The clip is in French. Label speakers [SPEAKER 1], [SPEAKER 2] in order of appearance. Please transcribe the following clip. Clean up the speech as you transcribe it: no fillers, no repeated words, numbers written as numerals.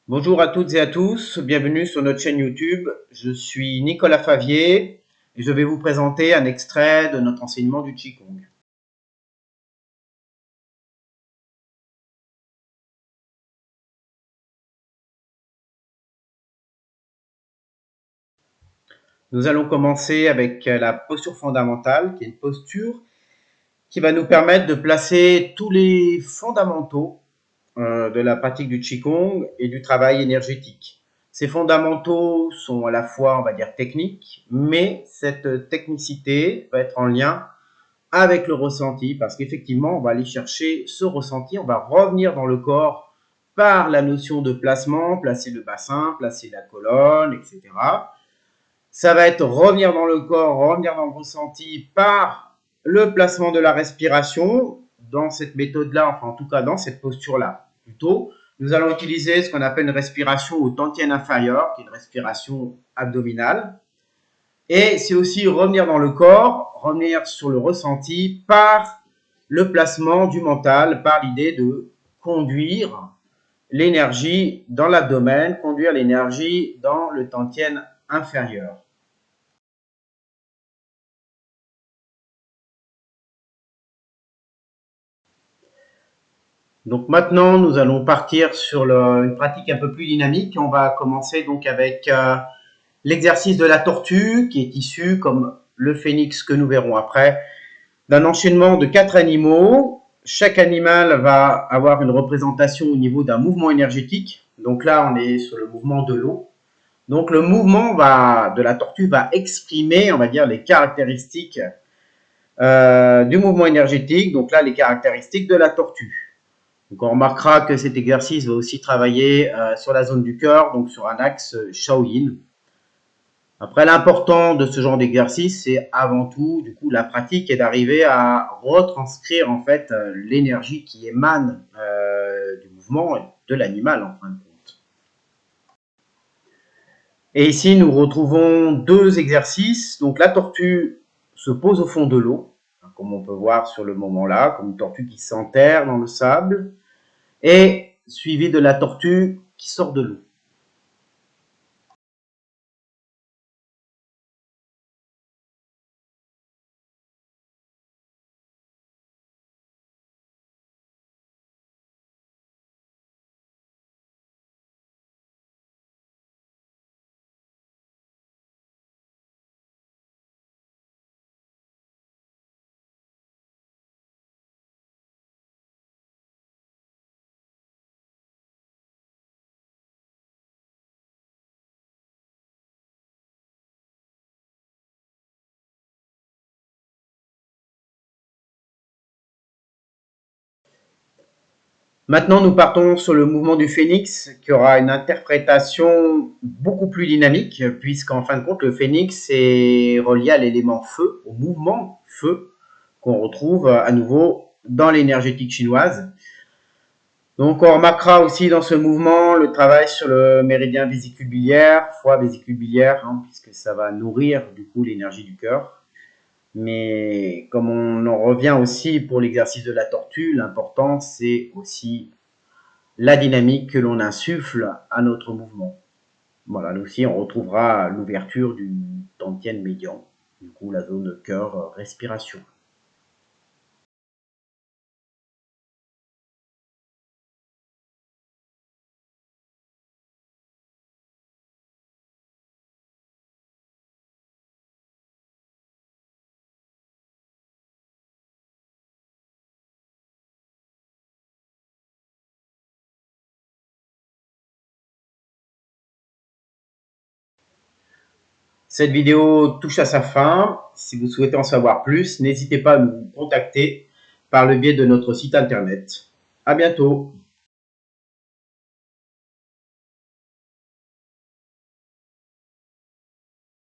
[SPEAKER 1] Bonjour à toutes et à tous, bienvenue sur notre chaîne YouTube. Je suis Nicolas Favier et je vais vous présenter un extrait de notre enseignement du Qigong. Nous allons commencer avec la posture fondamentale, qui est une posture qui va nous permettre de placer tous les fondamentaux de la pratique du Qigong et du travail énergétique. Ces fondamentaux sont à la fois, on va dire, techniques, mais cette technicité va être en lien avec le ressenti, parce qu'effectivement, on va aller chercher ce ressenti, on va revenir dans le corps par la notion de placement, placer le bassin, placer la colonne, etc. Ça va être revenir dans le corps, revenir dans le ressenti par le placement de la respiration. Dans cette méthode-là, enfin en tout cas dans cette posture-là, plutôt, nous allons utiliser ce qu'on appelle une respiration au dantian inférieur, qui est une respiration abdominale. Et c'est aussi revenir dans le corps, revenir sur le ressenti par le placement du mental, par l'idée de conduire l'énergie dans l'abdomen, conduire l'énergie dans le dantian inférieur. Donc maintenant, nous allons partir sur une pratique un peu plus dynamique. On va commencer donc avec l'exercice de la tortue, qui est issu, comme le phénix que nous verrons après, d'un enchaînement de 4 animaux. Chaque animal va avoir une représentation au niveau d'un mouvement énergétique. Donc là, on est sur le mouvement de l'eau. Donc le mouvement de la tortue va exprimer, on va dire, les caractéristiques du mouvement énergétique. Donc là, les caractéristiques de la tortue. Donc on remarquera que cet exercice va aussi travailler sur la zone du cœur, donc sur un axe Shaolin. Après, l'important de ce genre d'exercice, c'est avant tout, du coup, la pratique et d'arriver à retranscrire en fait l'énergie qui émane du mouvement et de l'animal en fin de compte. Et ici, nous retrouvons deux exercices. Donc la tortue se pose au fond de l'eau, comme on peut voir sur le moment là, comme une tortue qui s'enterre dans le sable, et suivie de la tortue qui sort de l'eau. Maintenant, nous partons sur le mouvement du phénix, qui aura une interprétation beaucoup plus dynamique, puisqu'en fin de compte, le phénix est relié à l'élément feu, au mouvement feu, qu'on retrouve à nouveau dans l'énergétique chinoise. Donc, on remarquera aussi dans ce mouvement le travail sur le méridien vésicule-biliaire, foie vésicule-biliaire, puisque ça va nourrir du coup l'énergie du cœur. Mais comme on en revient aussi pour l'exercice de la tortue, l'important c'est aussi la dynamique que l'on insuffle à notre mouvement. Voilà, là aussi on retrouvera l'ouverture du dantian médian, du coup la zone de cœur respiration. Cette vidéo touche à sa fin. Si vous souhaitez en savoir plus, n'hésitez pas à nous contacter par le biais de notre site internet. À bientôt.